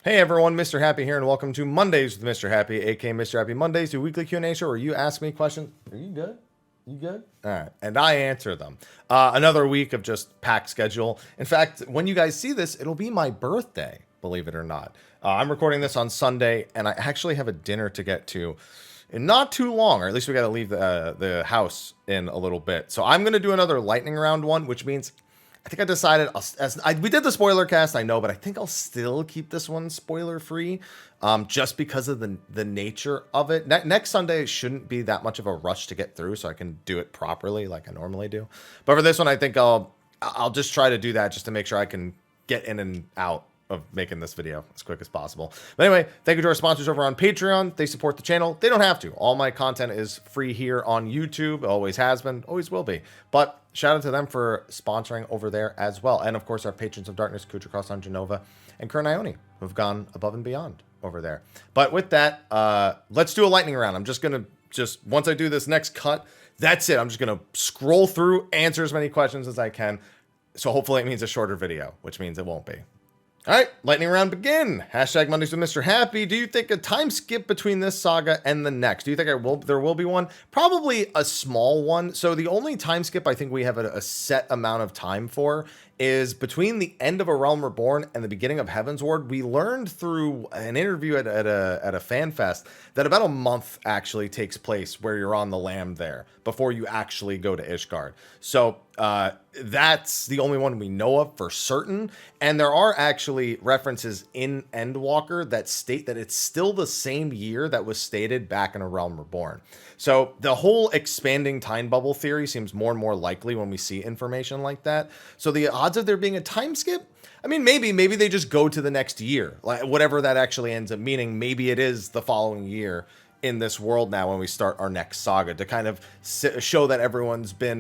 Hey everyone, Mr. Happy here, and welcome to Mondays with Mr. Happy, aka Mr. Happy Mondays, a weekly Q&A show where you ask me questions. Are you good? You good? All right, and I answer them. Another week of just packed schedule. In fact, when you guys see this, it'll be my birthday, believe it or not. I'm recording this on Sunday, and I actually have a dinner to get to in not too long, or at least we got to leave the house in a little bit. So I'm going to do another lightning round one, which means I think I decided, we did the spoiler cast, I know, but I think I'll still keep this one spoiler free, just because of the nature of it. Next Sunday shouldn't be that much of a rush to get through, so I can do it properly like I normally do. But for this one, I think I'll just try to do that just to make sure I can get in and out of making this video as quick as possible. But anyway, thank you to our sponsors over on Patreon. They support the channel. They don't have to. All my content is free here on YouTube. It always has been, always will be. But shout out to them for sponsoring over there as well. And of course, our patrons of darkness, Khuja, Janova, and Kurenai Oni, who've gone above and beyond over there. But with that, let's do a lightning round. I'm just going to, once I do this next cut, that's it. I'm just going to scroll through, answer as many questions as I can. So hopefully it means a shorter video, which means it won't be. All right, lightning round begin. Hashtag Mondays with Mr. Happy. Do you think a time skip between this saga and the next? Do you think there will be one? Probably a small one. So the only time skip I think we have a set amount of time for is between the end of A Realm Reborn and the beginning of Heavensward. We learned through an interview at a fan fest that about a month actually takes place where you're on the lam there before you actually go to Ishgard. So that's the only one we know of for certain. And there are actually references in Endwalker that state that it's still the same year that was stated back in A Realm Reborn. So the whole expanding time bubble theory seems more and more likely when we see information like that. So the odds of there being a time skip, I mean, maybe they just go to the next year, like whatever that actually ends up meaning. Maybe it is the following year in this world now when we start our next saga to kind of show that everyone's been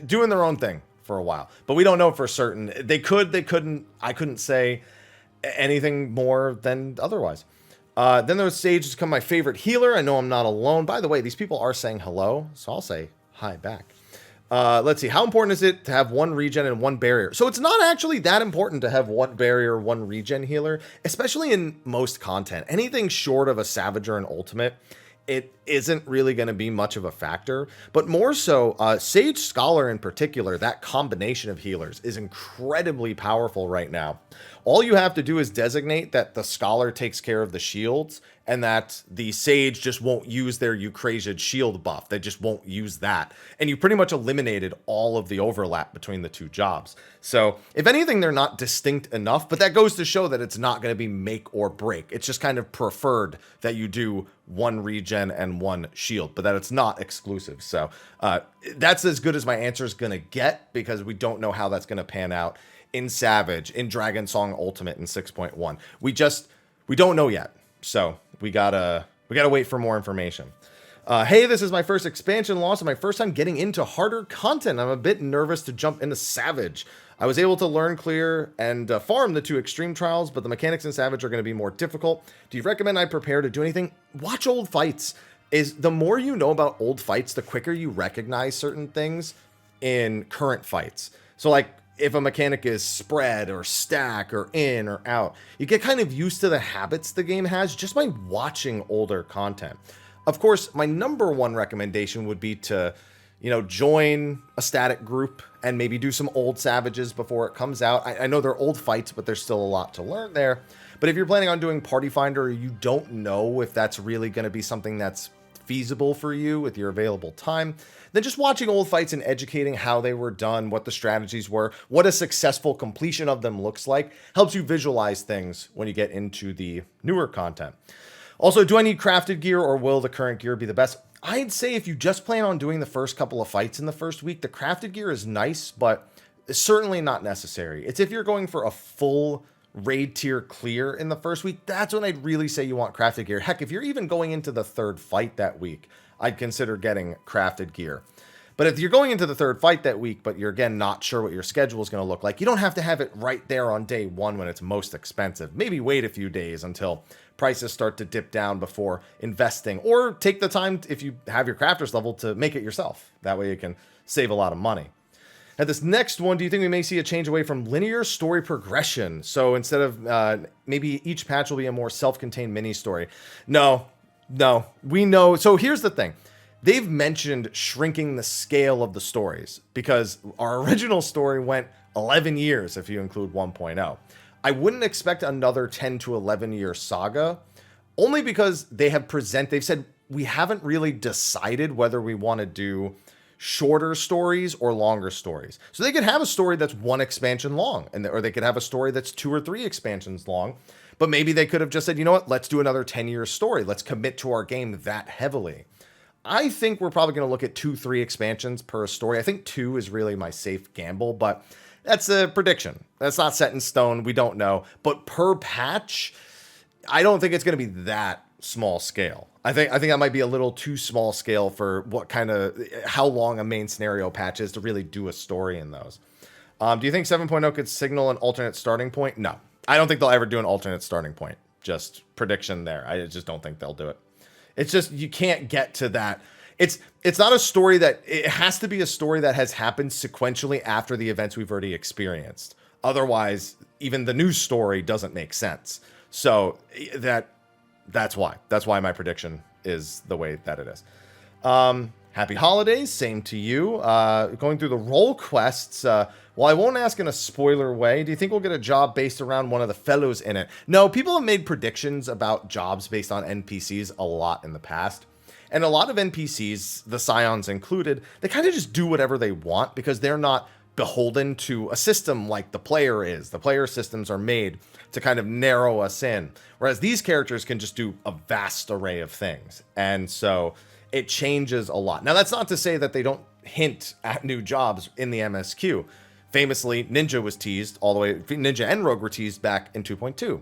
doing their own thing for a while. But we don't know for certain. They couldn't. I couldn't say anything more than otherwise. Then those sages become my favorite healer. I know I'm not alone. By the way, these people are saying hello, so I'll say hi back. Let's see. How important is it to have one regen and one barrier? So it's not actually that important to have one barrier, one regen healer, especially in most content. Anything short of a Savage or an Ultimate, it isn't really going to be much of a factor. But more so, Sage Scholar in particular, that combination of healers is incredibly powerful right now. All you have to do is designate that the Scholar takes care of the shields and that the Sage just won't use their Eucrasiad shield buff. They just won't use that. And you pretty much eliminated all of the overlap between the two jobs. So if anything, they're not distinct enough, but that goes to show that it's not going to be make or break. It's just kind of preferred that you do one regen and one shield, but that it's not exclusive. So that's as good as my answer is going to get, because we don't know how that's going to pan out in Savage, in Dragon Song Ultimate, in 6.1. We don't know yet. So we gotta wait for more information. Hey, this is my first expansion loss and my first time getting into harder content. I'm a bit nervous to jump into Savage. I was able to learn clear and farm the 2 extreme trials, but the mechanics in Savage are going to be more difficult. Do you recommend I prepare to do anything? Watch old fights. The more you know about old fights, the quicker you recognize certain things in current fights. So like, if a mechanic is spread or stack or in or out, you get kind of used to the habits the game has just by watching older content. Of course, my number one recommendation would be to, join a static group and maybe do some old Savages before it comes out. I know they're old fights, but there's still a lot to learn there. But if you're planning on doing Party Finder, or you don't know if that's really going to be something that's feasible for you with your available time, then just watching old fights and educating how they were done, what the strategies were, what a successful completion of them looks like, helps you visualize things when you get into the newer content. Also, do I need crafted gear, or will the current gear be the best? I'd say if you just plan on doing the first couple of fights in the first week, the crafted gear is nice, but it's certainly not necessary. It's if you're going for a full raid tier clear in the first week, that's when I'd really say you want crafted gear. Heck, if you're even going into the third fight that week, I'd consider getting crafted gear. But if you're going into the third fight that week, but you're again not sure what your schedule is going to look like, you don't have to have it right there on day one when it's most expensive. Maybe wait a few days until prices start to dip down before investing, or take the time, if you have your crafter's level, to make it yourself. That way you can save a lot of money. Now, this next one, do you think we may see a change away from linear story progression? So instead of maybe each patch will be a more self-contained mini story. No, we know. So here's the thing. They've mentioned shrinking the scale of the stories because our original story went 11 years if you include 1.0. I wouldn't expect another 10 to 11 year saga, only because they've said we haven't really decided whether we want to do shorter stories or longer stories. So they could have a story that's 1 expansion long, or they could have a story that's 2 or 3 expansions long. But maybe they could have just said, you know what, let's do another 10-year story. Let's commit to our game that heavily. I think we're probably going to look at 2-3 expansions per story. I think 2 is really my safe gamble, but that's a prediction. That's not set in stone. We don't know. But per patch, I don't think it's going to be that small scale. I think that might be a little too small scale for how long a main scenario patch is to really do a story in those. Do you think 7.0 could signal an alternate starting point? No. I don't think they'll ever do an alternate starting point. Just prediction there. I just don't think they'll do it. It's just, you can't get to that. It's not a story it has to be a story that has happened sequentially after the events we've already experienced. Otherwise, even the new story doesn't make sense. So that's why my prediction is the way that it is. Happy holidays, same to you. Going through the role quests, well, I won't ask in a spoiler way. Do you think we'll get a job based around one of the fellows in it? No, people have made predictions about jobs based on NPCs a lot in the past. And a lot of NPCs, the Scions included, they kind of just do whatever they want because they're not beholden to a system like the player is. The player systems are made to kind of narrow us in. Whereas these characters can just do a vast array of things. And so it changes a lot. Now, that's not to say that they don't hint at new jobs in the MSQ. Famously, Ninja was teased all the way. Ninja and Rogue were teased back in 2.2.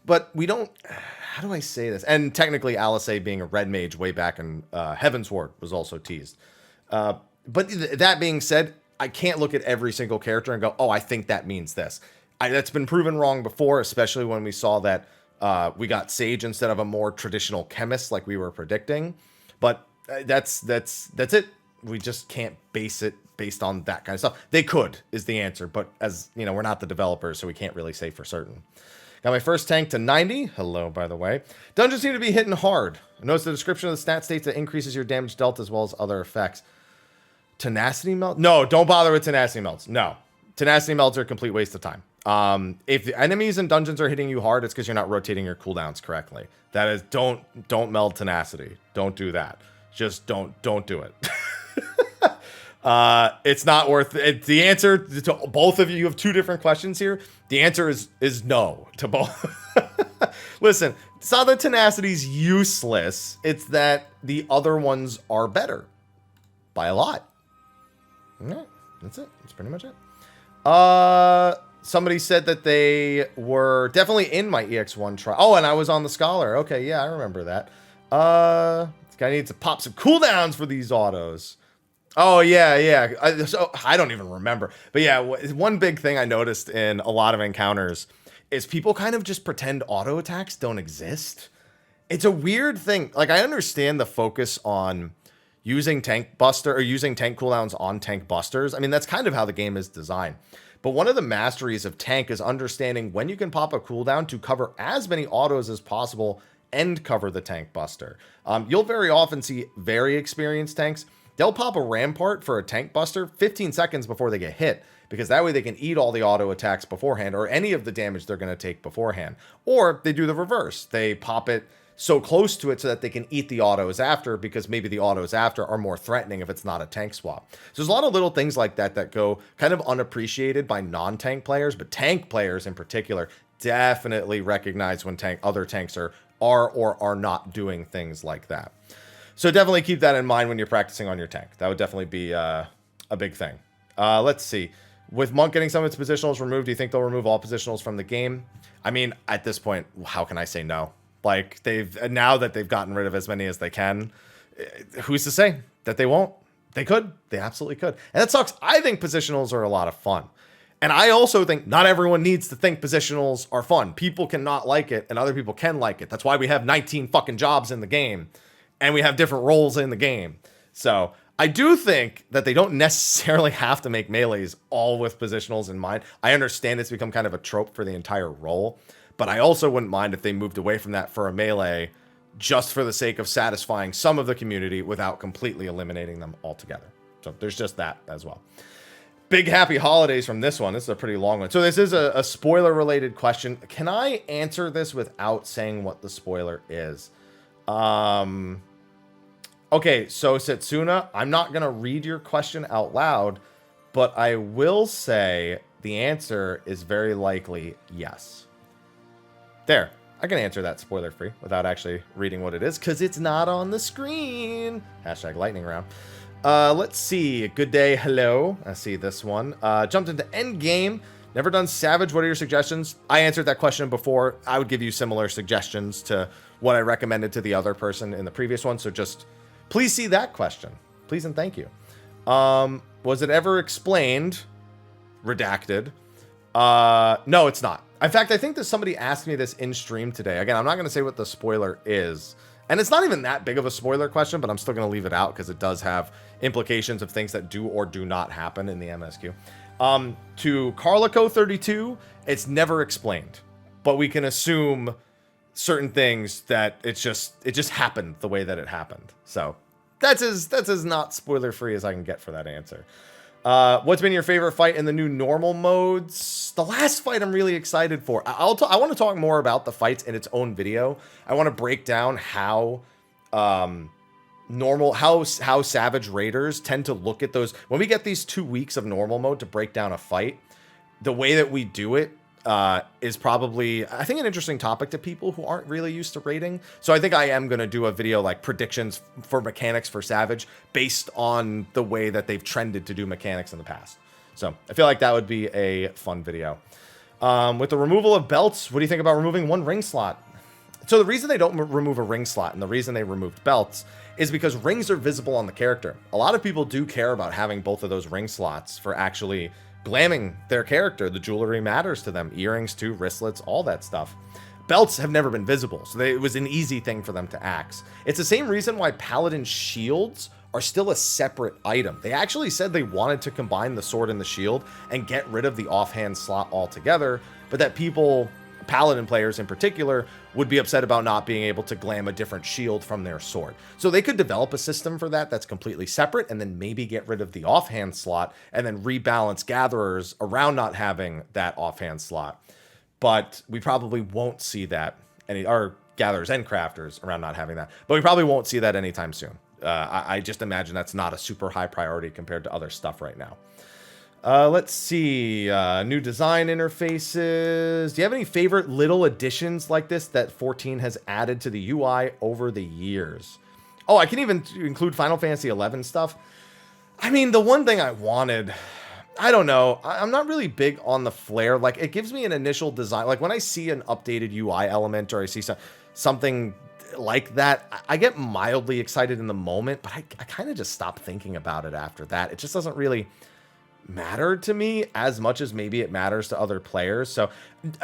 But we don't... How do I say this? And technically, Alice being a red mage way back in Heaven's Ward was also teased. But that being said, I can't look at every single character and go, oh, I think that means this. That's been proven wrong before, especially when we saw that we got Sage instead of a more traditional chemist like we were predicting. But that's it. We just can't base it based on that kind of stuff. They could, is the answer. But as you know, we're not the developers, so we can't really say for certain. Got my first tank to 90. Hello, by the way. Dungeons seem to be hitting hard. Notice the description of the stat states that increases your damage dealt as well as other effects. Tenacity melt? No, don't bother with tenacity melts. No. Tenacity melts are a complete waste of time. If the enemies in dungeons are hitting you hard, it's because you're not rotating your cooldowns correctly. That is, don't meld tenacity. Don't do that. Just don't do it. It's not worth it. The answer to both of you, you have 2 different questions here. The answer is no to both. Listen, it's not that tenacity's useless. It's that the other ones are better by a lot. Yeah, that's it. That's pretty much it. Somebody said that they were definitely in my EX1 trial. Oh, and I was on the Scholar. Okay, yeah, I remember that. This guy needs to pop some cooldowns for these autos. Oh, yeah. I don't even remember. But yeah, one big thing I noticed in a lot of encounters is people kind of just pretend auto attacks don't exist. It's a weird thing. Like, I understand the focus on using tank buster or using tank cooldowns on tank busters. I mean, that's kind of how the game is designed. But one of the masteries of tank is understanding when you can pop a cooldown to cover as many autos as possible and cover the tank buster. You'll very often see very experienced tanks. They'll pop a rampart for a tank buster 15 seconds before they get hit, because that way they can eat all the auto attacks beforehand or any of the damage they're going to take beforehand. Or they do the reverse. They pop it so close to it so that they can eat the autos after, because maybe the autos after are more threatening if it's not a tank swap. So there's a lot of little things like that that go kind of unappreciated by non-tank players, but tank players in particular definitely recognize when other tanks are or are not doing things like that. So definitely keep that in mind when you're practicing on your tank. That would definitely be a big thing. Let's see. With Monk getting some of its positionals removed, do you think they'll remove all positionals from the game? I mean, at this point, how can I say no? Like, now that they've gotten rid of as many as they can, who's to say that they won't? They could. They absolutely could. And that sucks. I think positionals are a lot of fun. And I also think not everyone needs to think positionals are fun. People cannot like it, and other people can like it. That's why we have 19 fucking jobs in the game, and we have different roles in the game. So I do think that they don't necessarily have to make melees all with positionals in mind. I understand it's become kind of a trope for the entire role, but I also wouldn't mind if they moved away from that for a melee just for the sake of satisfying some of the community without completely eliminating them altogether. So there's just that as well. Big happy holidays from this one. This is a pretty long one. So this is a spoiler-related question. Can I answer this without saying what the spoiler is? Okay, so Setsuna, I'm not going to read your question out loud, but I will say the answer is very likely yes. There. I can answer that spoiler-free without actually reading what it is, because it's not on the screen. Hashtag lightning round. Let's see. Good day. Hello. I see this one. Jumped into endgame. Never done Savage. What are your suggestions? I answered that question before. I would give you similar suggestions to what I recommended to the other person in the previous one. So just please see that question. Please and thank you. Was it ever explained? Redacted. No, it's not. In fact, I think that somebody asked me this in stream today. Again, I'm not going to say what the spoiler is. And it's not even that big of a spoiler question, but I'm still going to leave it out because it does have implications of things that do or do not happen in the MSQ. To Carlico 32, it's never explained, but we can assume certain things that it just happened the way that it happened. So that's as not spoiler free as I can get for that answer. What's been your favorite fight in the new normal modes? The last fight I'm really excited for. I want to talk more about the fights in its own video. I want to break down how how Savage Raiders tend to look at those. When we get these 2 weeks of normal mode to break down a fight, the way that we do it is probably, I think, an interesting topic to people who aren't really used to raiding. So I think I am going to do a video like predictions for mechanics for Savage based on the way that they've trended to do mechanics in the past. So I feel like that would be a fun video. With the removal of belts, what do you think about removing one ring slot? So the reason they don't remove a ring slot and the reason they removed belts is because rings are visible on the character. A lot of people do care about having both of those ring slots for actually glamming their character. The jewelry matters to them. Earrings too, wristlets, all that stuff. Belts have never been visible, so it was an easy thing for them to axe. It's the same reason why Paladin shields are still a separate item. They actually said they wanted to combine the sword and the shield and get rid of the offhand slot altogether, but that people, Paladin players in particular, would be upset about not being able to glam a different shield from their sword. So they could develop a system for that that's completely separate and then maybe get rid of the offhand slot and then rebalance gatherers around not having that offhand slot. But we probably won't see that, or gatherers and crafters around not having that. But we probably won't see that anytime soon. I just imagine that's not a super high priority compared to other stuff right now. Let's see. New design interfaces. Do you have any favorite little additions like this that 14 has added to the UI over the years? Oh, I can even include Final Fantasy 11 stuff. I mean, the one thing I wanted, I don't know. I'm not really big on the flare. Like, it gives me an initial design. Like, when I see an updated UI element or I see something like that, I get mildly excited in the moment, but I kind of just stop thinking about it after that. It just doesn't really matter to me as much as maybe it matters to other players. So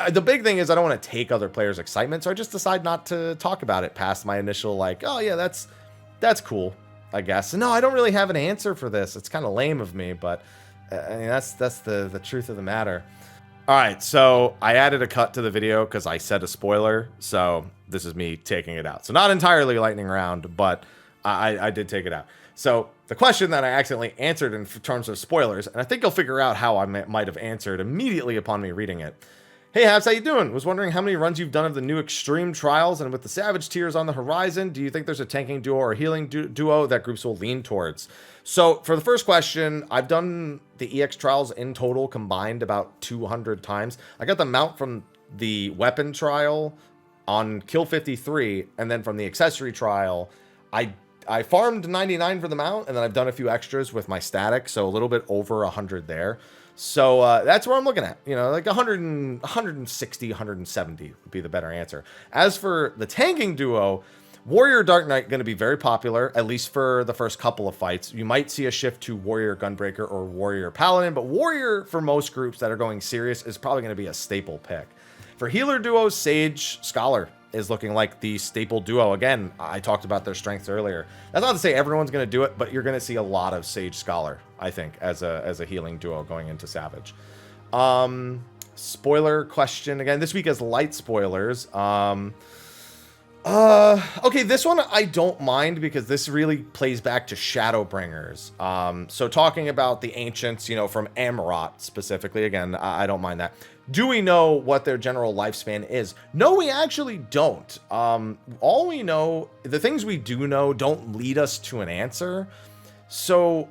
the big thing is I don't want to take other players' excitement, so I just decide not to talk about it past my initial like, oh yeah, that's cool, I guess. No, I don't really have an answer for this. It's kind of lame of me, but I mean, that's the truth of the matter. All right, so I added a cut to the video because I said a spoiler, so this is me taking it out. So not entirely lightning round, but I did take it out. So the question that I accidentally answered in terms of spoilers, and I think you'll figure out how I might have answered immediately upon me reading it. Hey, Habs, how you doing? Was wondering how many runs you've done of the new Extreme Trials, and with the Savage tiers on the horizon, do you think there's a tanking duo or healing duo that groups will lean towards? So for the first question, I've done the EX Trials in total combined about 200 times. I got the mount from the weapon trial on kill 53, and then from the accessory trial, I farmed 99 for the mount, and then I've done a few extras with my static, so a little bit over 100 there. So that's where I'm looking at. You know, like 160, 170 would be the better answer. As for the tanking duo, Warrior Dark Knight going to be very popular, at least for the first couple of fights. You might see a shift to Warrior Gunbreaker or Warrior Paladin, but Warrior, for most groups that are going serious, is probably going to be a staple pick. For healer duos, Sage, Scholar. is looking like the staple duo. Again, I talked about their strengths earlier. That's not to say everyone's going to do it, but you're going to see a lot of Sage Scholar, I think, as a healing duo going into Savage. Spoiler question again. This week has light spoilers. Okay, this one I don't mind because this really plays back to Shadowbringers. So talking about the ancients, you know, from Amarot specifically, again, I don't mind that. Do we know what their general lifespan is? No, we actually don't. All we know, the things we do know don't lead us to an answer. So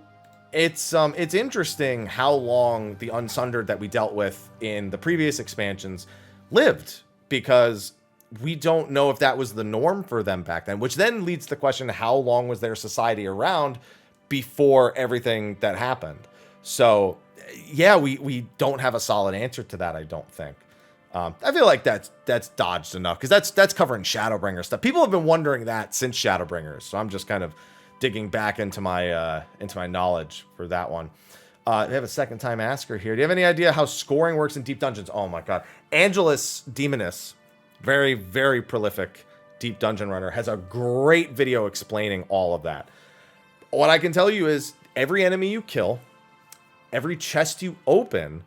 it's interesting how long the Unsundered that we dealt with in the previous expansions lived, because we don't know if that was the norm for them back then, which then leads to the question, how long was their society around before everything that happened? So yeah, we don't have a solid answer to that, I don't think. I feel like that's dodged enough, because that's covering Shadowbringer stuff. People have been wondering that since Shadowbringers, so I'm just kind of digging back into my knowledge for that one. We have a second time asker here. Do you have any idea how scoring works in Deep Dungeons? Oh my god. Angelus Demonus, very, very prolific deep dungeon runner, has a great video explaining all of that. What I can tell you is every enemy you kill, every chest you open,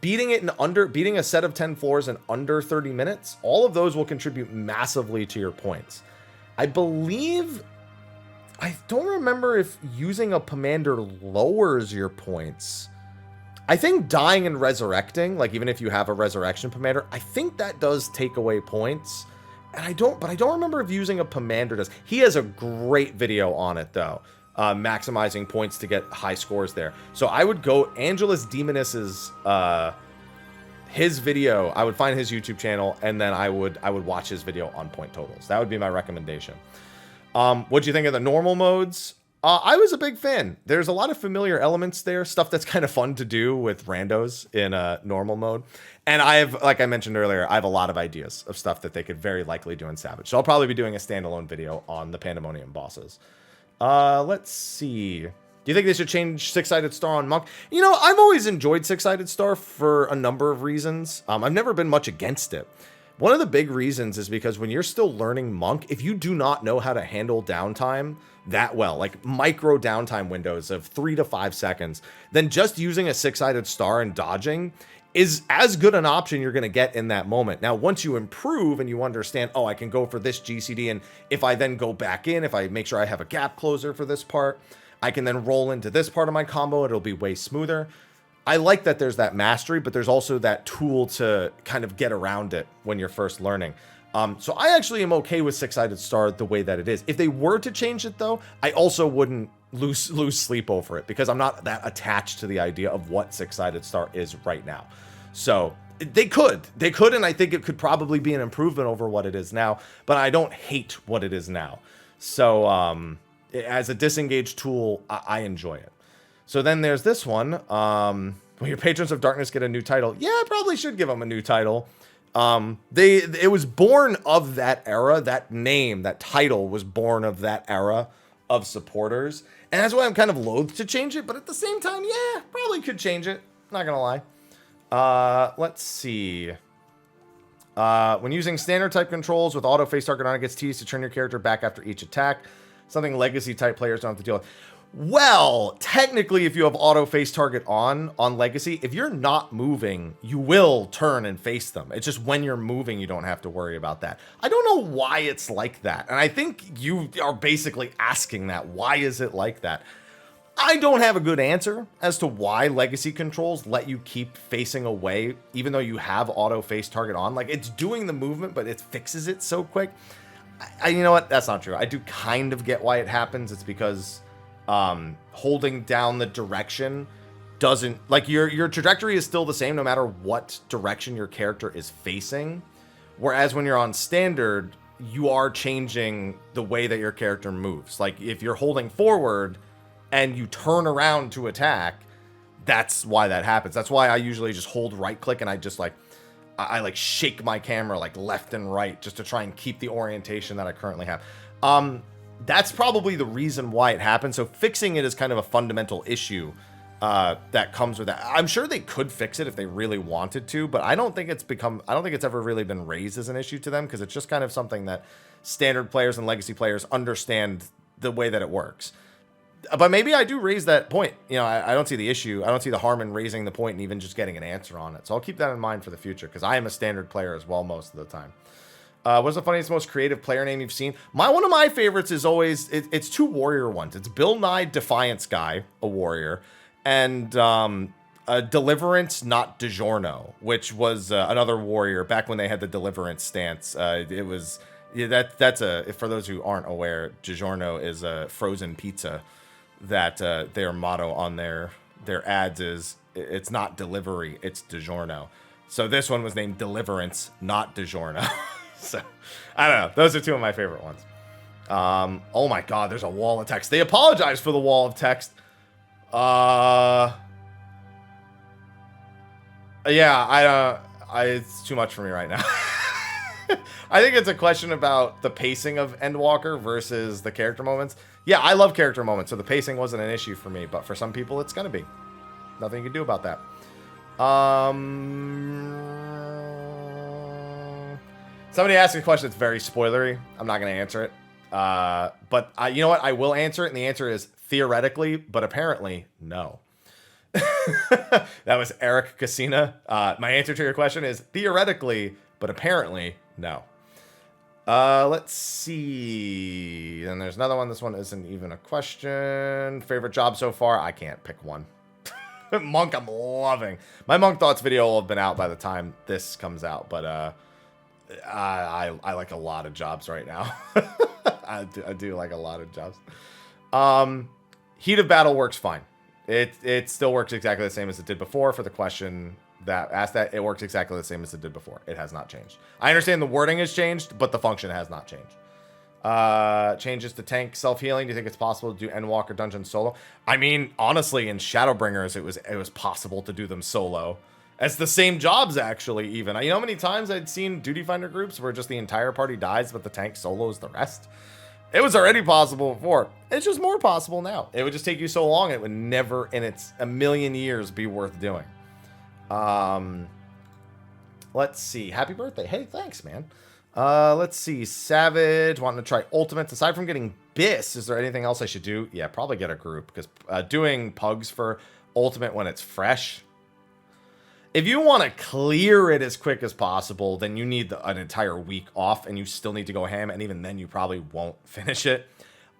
beating a set of 10 floors in under 30 minutes, all of those will contribute massively to your points. I don't remember if using a Pomander lowers your points. I think dying and resurrecting, like even if you have a resurrection Pomander, I think that does take away points. And I don't remember if using a Pomander does. He has a great video on it though, maximizing points to get high scores there. So I would go Angelus Demonus's his video. I would find his YouTube channel, and then I would watch his video on point totals. That would be my recommendation. What'd you think of the normal modes? I was a big fan. There's a lot of familiar elements there, stuff that's kind of fun to do with randos in normal mode. And like I mentioned earlier, I have a lot of ideas of stuff that they could very likely do in Savage. So I'll probably be doing a standalone video on the Pandemonium bosses. Let's see. Do you think they should change Six-Sided Star on Monk? You know, I've always enjoyed Six-Sided Star for a number of reasons. I've never been much against it. One of the big reasons is because when you're still learning Monk, if you do not know how to handle downtime that well, like micro downtime windows of 3 to 5 seconds, then just using a Six-Sided Star and dodging is as good an option you're going to get in that moment. Now, once you improve and you understand, oh, I can go for this GCD, and if I then go back in, if I make sure I have a gap closer for this part, I can then roll into this part of my combo. It'll be way smoother. I like that there's that mastery, but there's also that tool to kind of get around it when you're first learning. So I actually am okay with Six-Sided Star the way that it is. If they were to change it, though, I also wouldn't lose sleep over it, because I'm not that attached to the idea of what Six-Sided Star is right now. So they could, and I think it could probably be an improvement over what it is now, but I don't hate what it is now. So as a disengaged tool, I enjoy it. So then there's this one. When your Patrons of Darkness get a new title, yeah, I probably should give them a new title. It was born of that era. That name, that title was born of that era of supporters. And that's why I'm kind of loath to change it. But at the same time, yeah, probably could change it. Not going to lie. Let's see. When using standard type controls with auto face target on, it gets tedious to turn your character back after each attack. Something legacy type players don't have to deal with. Well, technically, if you have auto face target on Legacy, if you're not moving, you will turn and face them. It's just when you're moving, you don't have to worry about that. I don't know why it's like that. And I think you are basically asking that. Why is it like that? I don't have a good answer as to why Legacy controls let you keep facing away, even though you have auto face target on. Like, it's doing the movement, but it fixes it so quick. You know what? That's not true. I do kind of get why it happens. It's because holding down the direction doesn't, like, your trajectory is still the same no matter what direction your character is facing, whereas when you're on standard, you are changing the way that your character moves. Like, if you're holding forward and you turn around to attack, that's why that happens. That's why I usually just hold right click and I just I like shake my camera like left and right just to try and keep the orientation that I currently have. That's probably the reason why it happens. So fixing it is kind of a fundamental issue that comes with that. I'm sure they could fix it if they really wanted to, but I don't think it's ever really been raised as an issue to them, because it's just kind of something that standard players and legacy players understand the way that it works. But maybe I do raise that point. You know, I don't see the issue. I don't see the harm in raising the point and even just getting an answer on it. So I'll keep that in mind for the future, because I am a standard player as well most of the time. What's the funniest, most creative player name you've seen? One of my favorites is always, it's two warrior ones. It's Bill Nye Defiance Guy, a warrior, and Deliverance Not DiGiorno, which was another warrior back when they had the Deliverance stance. It was, that's for those who aren't aware, DiGiorno is a frozen pizza that their motto on their ads is, it's not delivery, it's DiGiorno. So this one was named Deliverance Not DiGiorno. So, I don't know. Those are two of my favorite ones. Oh my god, there's a wall of text. They apologize for the wall of text. Yeah, it's too much for me right now. I think it's a question about the pacing of Endwalker versus the character moments. Yeah, I love character moments, so the pacing wasn't an issue for me, but for some people, it's gonna be. Nothing you can do about that. Somebody asked a question that's very spoilery. I'm not going to answer it. But you know what? I will answer it, and the answer is theoretically, but apparently, no. That was Eric Casina. My answer to your question is theoretically, but apparently, no. Let's see. And there's another one. This one isn't even a question. Favorite job so far? I can't pick one. Monk, I'm loving. My Monk Thoughts video will have been out by the time this comes out, but I like a lot of jobs right now. I do like a lot of jobs. Heat of Battle works fine. It still works exactly the same as it did before. For the question that asked that, it works exactly the same as it did before. It has not changed. I understand the wording has changed, but the function has not changed. Changes to tank self-healing. Do you think it's possible to do Endwalker dungeon solo? I mean, honestly, in Shadowbringers, it was possible to do them solo. It's the same jobs, actually, even. You know how many times I'd seen Duty Finder groups where just the entire party dies, but the tank solos the rest? It was already possible before. It's just more possible now. It would just take you so long, it would never, in a million years, be worth doing. Let's see. Happy birthday. Hey, thanks, man. Let's see. Savage, wanting to try Ultimates. Aside from getting Biss, is there anything else I should do? Yeah, probably get a group, because doing Pugs for Ultimate when it's fresh... If you want to clear it as quick as possible, then you need an entire week off, and you still need to go ham, and even then you probably won't finish it.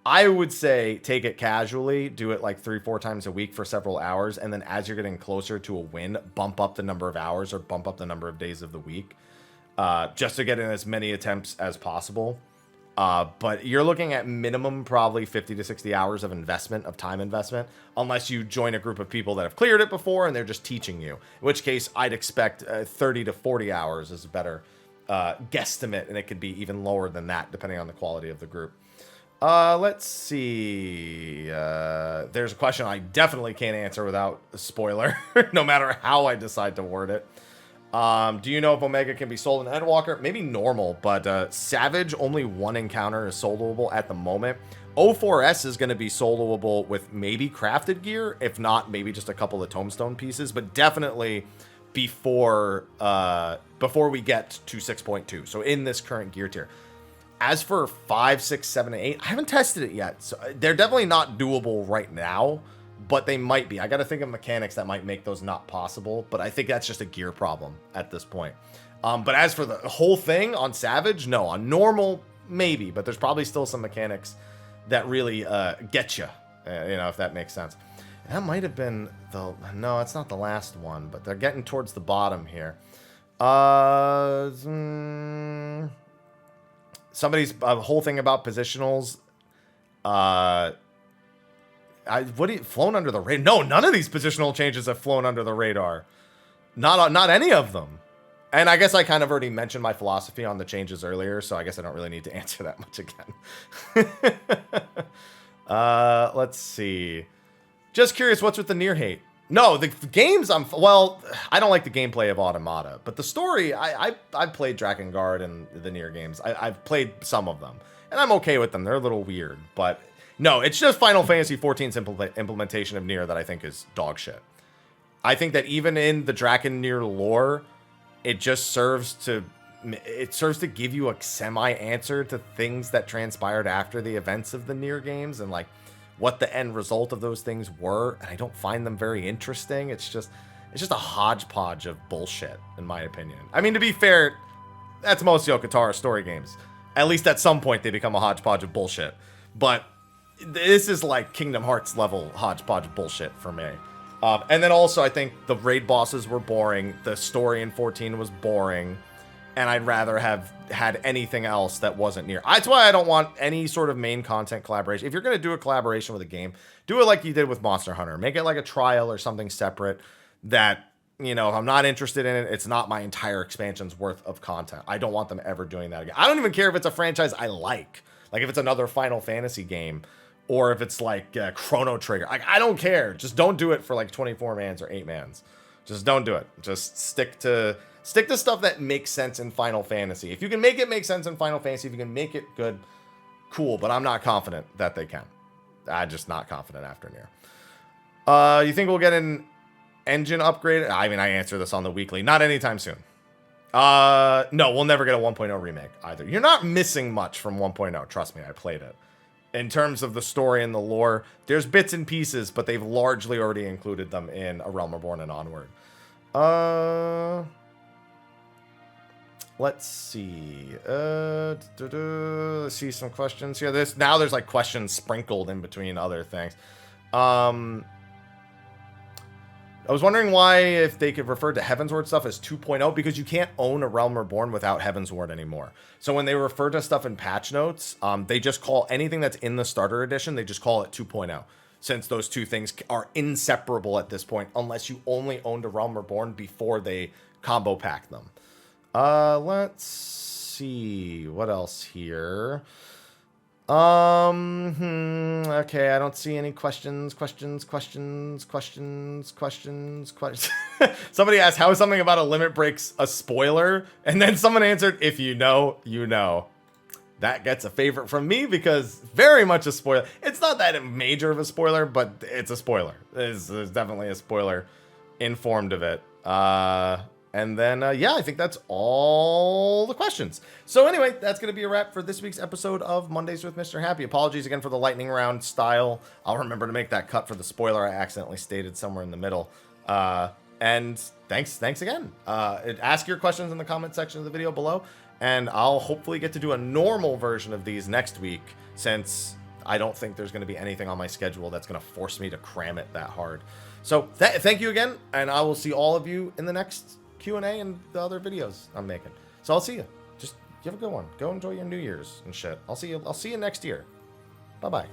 I would say take it casually, do it like 3-4 times a week for several hours, and then as you're getting closer to a win, bump up the number of hours or bump up the number of days of the week, just to get in as many attempts as possible. But you're looking at minimum probably 50 to 60 hours of time investment, unless you join a group of people that have cleared it before and they're just teaching you, in which case I'd expect 30 to 40 hours is a better guesstimate, and it could be even lower than that depending on the quality of the group. Let's see. There's a question I definitely can't answer without a spoiler, no matter how I decide to word it. Do you know if Omega can be sold in Endwalker? Maybe normal, but Savage, only one encounter is soloable at the moment. O4S is going to be soloable with maybe crafted gear, if not maybe just a couple of tombstone pieces, but definitely before we get to 6.2. So in this current gear tier. As for 5, 6, 7, and 8, I haven't tested it yet. So they're definitely not doable right now, but they might be. I got to think of mechanics that might make those not possible, but I think that's just a gear problem at this point. But as for the whole thing on Savage, no. On normal, maybe, but there's probably still some mechanics that really get you, if that makes sense. That might have been no, it's not the last one, but they're getting towards the bottom here. Somebody's whole thing about positionals. Flown under the radar? No, none of these positional changes have flown under the radar. Not any of them. And I guess I kind of already mentioned my philosophy on the changes earlier, so I guess I don't really need to answer that much again. Let's see. Just curious, what's with the Nier hate? No, the games I don't like the gameplay of Automata, but the story, I've played Drakengard and the Nier games. I've played some of them, and I'm okay with them. They're a little weird, but No, it's just Final Fantasy XIV's implementation of Nier that I think is dog shit. I think that even in the Draken Nier lore, it just serves to give you a semi-answer to things that transpired after the events of the Nier games and like what the end result of those things were, and I don't find them very interesting. It's just a hodgepodge of bullshit, in my opinion. I mean, to be fair, that's most Yoko Taro story games. At least at some point they become a hodgepodge of bullshit. But this is like Kingdom Hearts level hodgepodge of bullshit for me. And then also I think the raid bosses were boring. The story in 14 was boring. And I'd rather have had anything else that wasn't Nier. That's why I don't want any sort of main content collaboration. If you're going to do a collaboration with a game, do it like you did with Monster Hunter. Make it like a trial or something separate that, you know, if I'm not interested in it, it's not my entire expansion's worth of content. I don't want them ever doing that again. I don't even care if it's a franchise I like. Like if it's another Final Fantasy game or if it's like Chrono Trigger. Like, I don't care. Just don't do it for like 24 mans or 8 mans. Just don't do it. Just stick to stuff that makes sense in Final Fantasy. If you can make it make sense in Final Fantasy, if you can make it good, cool. But I'm not confident that they can. I'm just not confident after Nier. You think we'll get an engine upgrade? I mean, I answer this on the weekly. Not anytime soon. No, we'll never get a 1.0 remake either. You're not missing much from 1.0. Trust me, I played it. In terms of the story and the lore, there's bits and pieces, but they've largely already included them in A Realm Reborn and onward. Let's see. Let's see some questions here. There's like questions sprinkled in between other things. I was wondering why if they could refer to Heavensward stuff as 2.0, because you can't own A Realm Reborn without Heavensward anymore. So when they refer to stuff in patch notes, they just call anything that's in the starter edition, they just call it 2.0. Since those two things are inseparable at this point, unless you only owned A Realm Reborn before they combo pack them. Let's see. What else here? Okay, I don't see any questions. Somebody asked, how is something about a limit breaks a spoiler? And then someone answered, if you know, you know. That gets a favorite from me because very much a spoiler. It's not that major of a spoiler, but it's a spoiler. There's definitely a spoiler informed of it. And then, yeah, I think that's all the questions. So anyway, that's going to be a wrap for this week's episode of Mondays with Mr. Happy. Apologies again for the lightning round style. I'll remember to make that cut for the spoiler I accidentally stated somewhere in the middle. And thanks again. Ask your questions in the comment section of the video below, and I'll hopefully get to do a normal version of these next week, since I don't think there's going to be anything on my schedule that's going to force me to cram it that hard. So thank you again, and I will see all of you in the next Q&A and the other videos I'm making. So I'll see you. Just you have a good one. Go enjoy your New Year's and shit. I'll see you next year. Bye-bye.